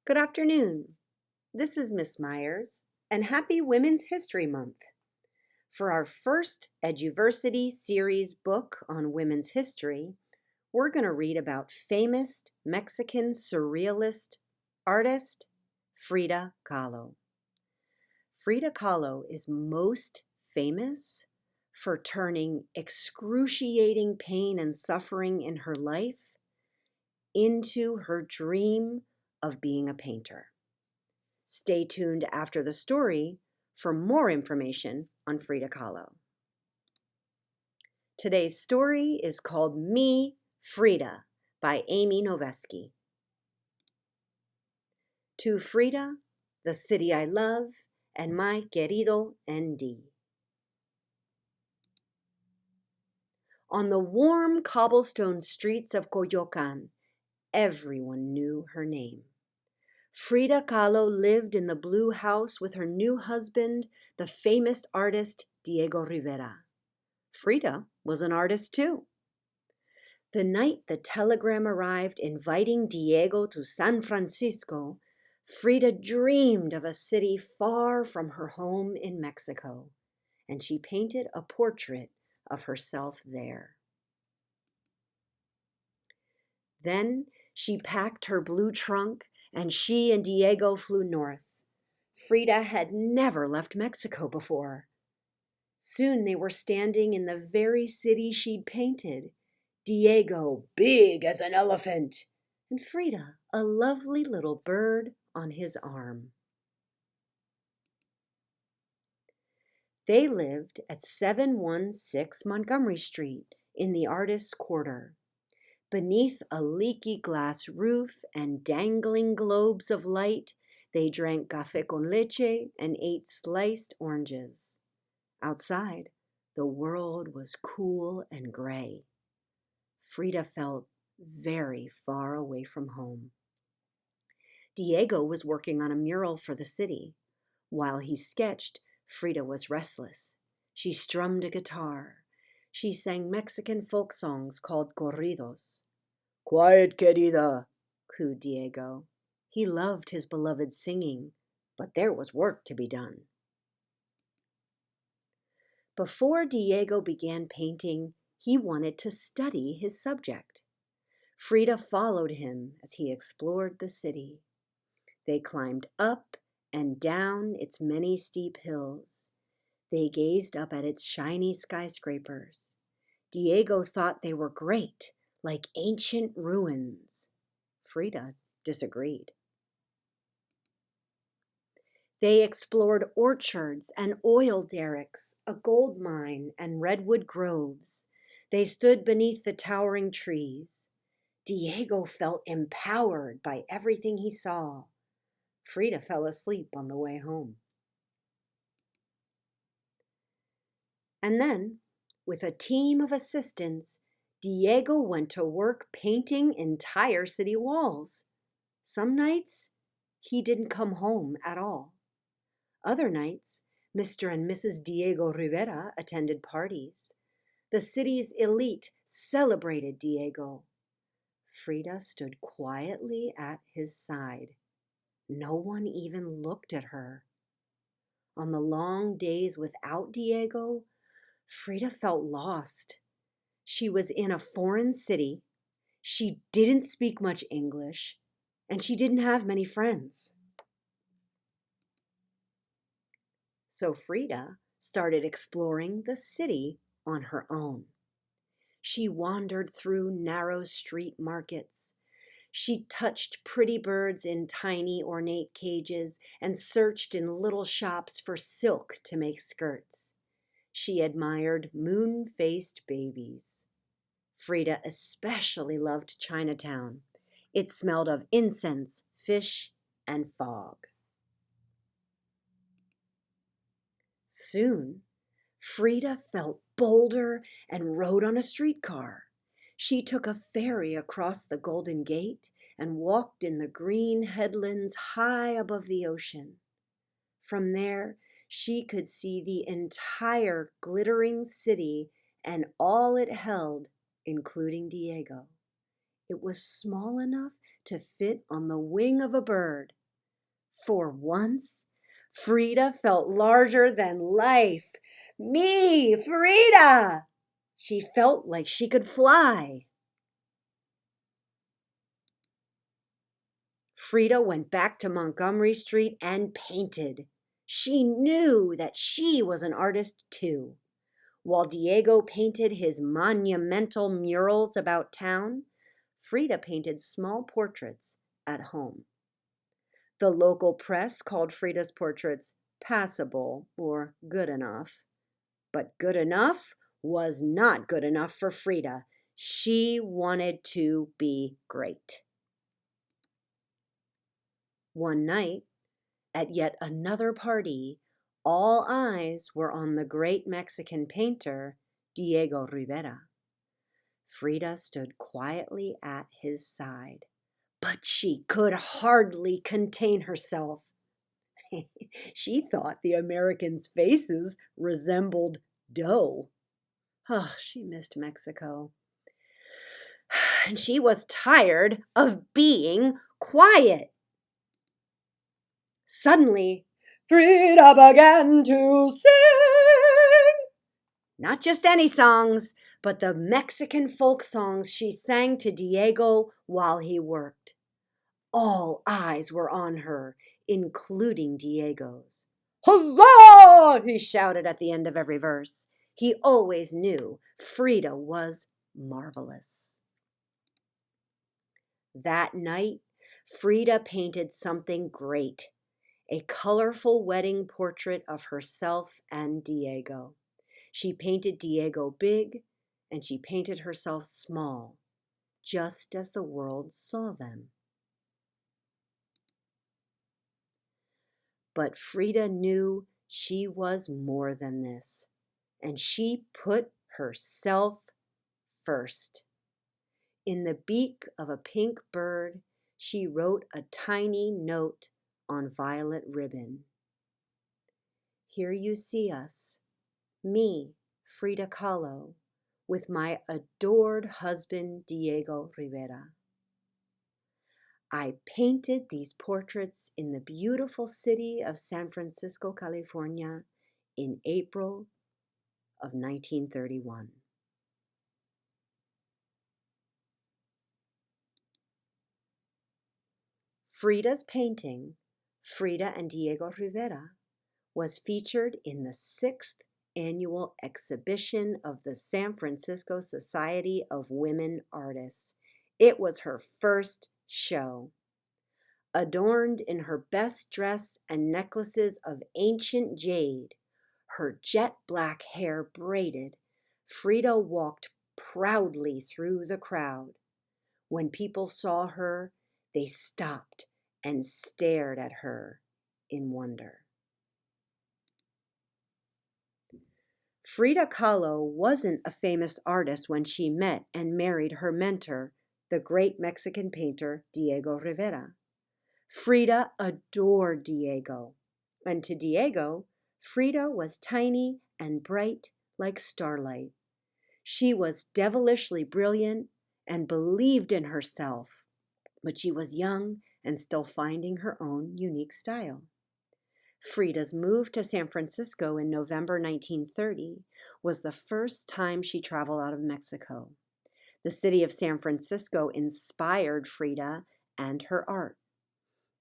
Good afternoon. This is Miss Meyers, and happy Women's History Month. For our first Eduversity series book on women's history, we're going to read about famous Mexican surrealist artist Frida Kahlo. Frida Kahlo is most famous for turning excruciating pain and suffering in her life into her dream of being a painter. Stay tuned after the story for more information on Frida Kahlo. Today's story is called Me, Frida by Amy Noveski. To Frida, the city I love, and my querido ND. On the warm cobblestone streets of Coyoacan, everyone knew her name. Frida Kahlo lived in the blue house with her new husband, the famous artist Diego Rivera. Frida was an artist too. The night the telegram arrived inviting Diego to San Francisco, Frida dreamed of a city far from her home in Mexico, and she painted a portrait of herself there. Then she packed her blue trunk, and she and Diego flew north. Frida had never left Mexico before. Soon they were standing in the very city she'd painted. Diego, big as an elephant, and Frida, a lovely little bird on his arm. They lived at 716 Montgomery Street in the Artists' Quarter. Beneath a leaky glass roof and dangling globes of light, they drank café con leche and ate sliced oranges. Outside, the world was cool and gray. Frida felt very far away from home. Diego was working on a mural for the city. While he sketched, Frida was restless. She strummed a guitar. She sang Mexican folk songs called corridos. "Quiet, querida," cooed Diego. He loved his beloved singing, but there was work to be done. Before Diego began painting, he wanted to study his subject. Frida followed him as he explored the city. They climbed up and down its many steep hills. They gazed up at its shiny skyscrapers. Diego thought they were great, like ancient ruins. Frida disagreed. They explored orchards and oil derricks, a gold mine, and redwood groves. They stood beneath the towering trees. Diego felt empowered by everything he saw. Frida fell asleep on the way home. And then, with a team of assistants, Diego went to work painting entire city walls. Some nights, he didn't come home at all. Other nights, Mr. and Mrs. Diego Rivera attended parties. The city's elite celebrated Diego. Frida stood quietly at his side. No one even looked at her. On the long days without Diego, Frida felt lost. She was in a foreign city, she didn't speak much English, and she didn't have many friends. So Frida started exploring the city on her own. She wandered through narrow street markets. She touched pretty birds in tiny ornate cages and searched in little shops for silk to make skirts. She admired moon-faced babies. Frida especially loved Chinatown. It smelled of incense, fish, and fog. Soon, Frida felt bolder and rode on a streetcar. She took a ferry across the Golden Gate and walked in the green headlands high above the ocean. From there, she could see the entire glittering city and all it held, including Diego. It was small enough to fit on the wing of a bird, For once, Frida felt larger than life. Me, Frida! She felt like she could fly. Frida went back to Montgomery Street and painted. She knew that she was an artist too. While Diego painted his monumental murals about town, Frida painted small portraits at home. The local press called Frida's portraits passable or good enough. But good enough was not good enough for Frida. She wanted to be great. One night, at yet another party, all eyes were on the great Mexican painter, Diego Rivera. Frida stood quietly at his side, but she could hardly contain herself. She thought the Americans' faces resembled dough. Oh, she missed Mexico. And she was tired of being quiet. Suddenly, Frida began to sing. Not just any songs, but the Mexican folk songs she sang to Diego while he worked. All eyes were on her, including Diego's. Huzzah! He shouted at the end of every verse. He always knew Frida was marvelous. That night, Frida painted something great. A colorful wedding portrait of herself and Diego. She painted Diego big, and she painted herself small, just as the world saw them. But Frida knew she was more than this, and she put herself first. In the beak of a pink bird, she wrote a tiny note on violet ribbon. Here you see us, me, Frida Kahlo, with my adored husband, Diego Rivera. I painted these portraits in the beautiful city of San Francisco, California, in April of 1931. Frida's painting, Frida and Diego Rivera, was featured in the 6th annual exhibition of the San Francisco Society of Women Artists. It was her first show. Adorned in her best dress and necklaces of ancient jade, her jet black hair braided, Frida walked proudly through the crowd. When people saw her, they stopped and stared at her in wonder. Frida Kahlo wasn't a famous artist when she met and married her mentor, the great Mexican painter Diego Rivera. Frida adored Diego, and to Diego, Frida was tiny and bright like starlight. She was devilishly brilliant and believed in herself, but she was young and still finding her own unique style. Frida's move to San Francisco in November 1930 was the first time she traveled out of Mexico. The city of San Francisco inspired Frida and her art.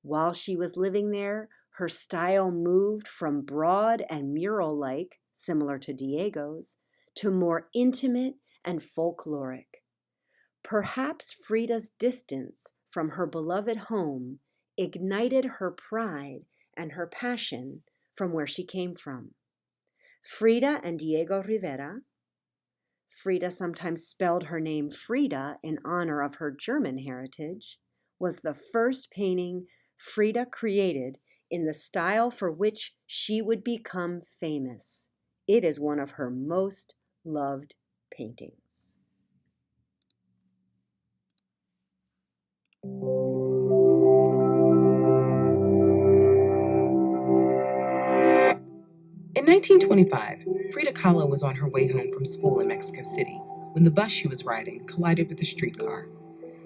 While she was living there, her style moved from broad and mural-like, similar to Diego's, to more intimate and folkloric. Perhaps Frida's distance from her beloved home ignited her pride and her passion from where she came from. Frida and Diego Rivera, Frida sometimes spelled her name Frida in honor of her German heritage, was the first painting Frida created in the style for which she would become famous. It is one of her most loved paintings. In 1925, Frida Kahlo was on her way home from school in Mexico City when the bus she was riding collided with a streetcar.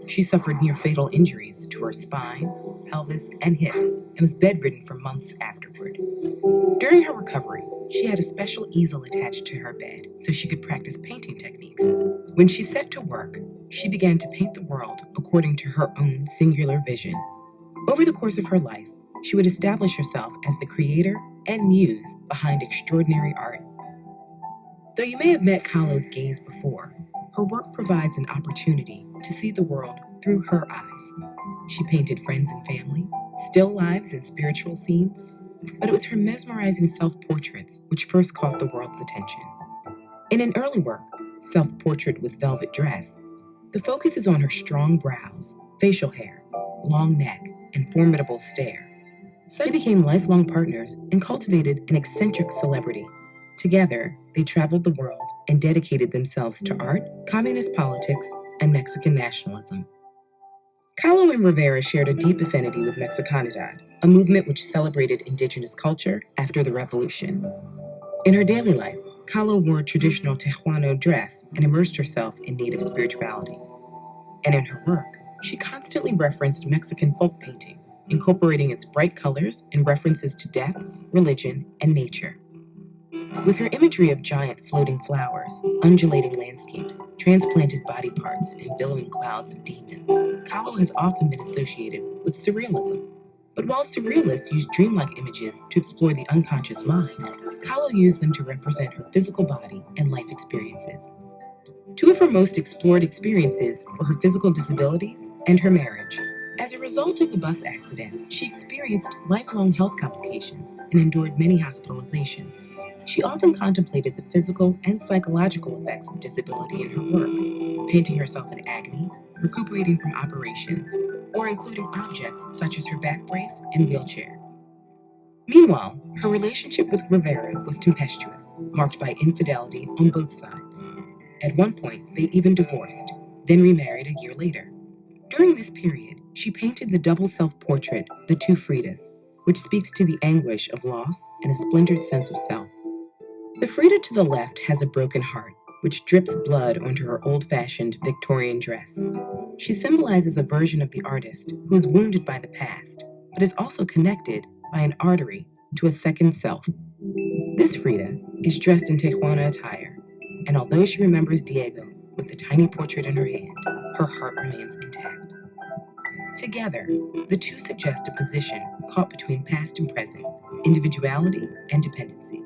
She suffered near-fatal injuries to her spine, pelvis, and hips, and was bedridden for months afterward. During her recovery, she had a special easel attached to her bed so she could practice painting techniques. When she set to work, she began to paint the world according to her own singular vision. Over the course of her life, she would establish herself as the creator and muse behind extraordinary art. Though you may have met Kahlo's gaze before, her work provides an opportunity to see the world through her eyes. She painted friends and family, still lives and spiritual scenes, but it was her mesmerizing self-portraits which first caught the world's attention. In an early work, Self-Portrait with Velvet Dress, the focus is on her strong brows, facial hair, long neck, and formidable stare. So they became lifelong partners and cultivated an eccentric celebrity. Together, they traveled the world and dedicated themselves to art, communist politics, and Mexican nationalism. Kahlo and Rivera shared a deep affinity with Mexicanidad, a movement which celebrated indigenous culture after the revolution. In her daily life, Kahlo wore a traditional Tejuano dress and immersed herself in native spirituality. And in her work, she constantly referenced Mexican folk painting, incorporating its bright colors and references to death, religion, and nature. With her imagery of giant floating flowers, undulating landscapes, transplanted body parts, and billowing clouds of demons, Kahlo has often been associated with surrealism. But while surrealists use dreamlike images to explore the unconscious mind, Kahlo used them to represent her physical body and life experiences. Two of her most explored experiences were her physical disabilities and her marriage. As a result of the bus accident, she experienced lifelong health complications and endured many hospitalizations. She often contemplated the physical and psychological effects of disability in her work, painting herself in agony, recuperating from operations, or including objects such as her back brace and wheelchair. Meanwhile, her relationship with Rivera was tempestuous, marked by infidelity on both sides. At one point, they even divorced, then remarried a year later. During this period, she painted the double self-portrait, The Two Fridas, which speaks to the anguish of loss and a splintered sense of self. The Frida to the left has a broken heart, which drips blood onto her old-fashioned Victorian dress. She symbolizes a version of the artist who is wounded by the past, but is also connected by an artery to a second self. This Frida is dressed in Tejuana attire, and although she remembers Diego with the tiny portrait in her hand, her heart remains intact. Together, the two suggest a position caught between past and present, individuality and dependency.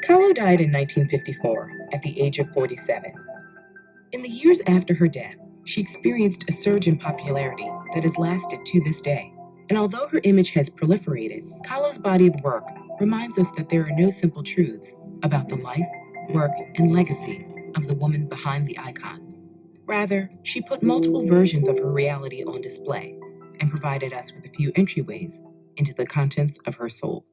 Kahlo died in 1954 at the age of 47. In the years after her death, she experienced a surge in popularity that has lasted to this day. And although her image has proliferated, Kahlo's body of work reminds us that there are no simple truths about the life, work, and legacy of the woman behind the icon. Rather, she put multiple versions of her reality on display and provided us with a few entryways into the contents of her soul.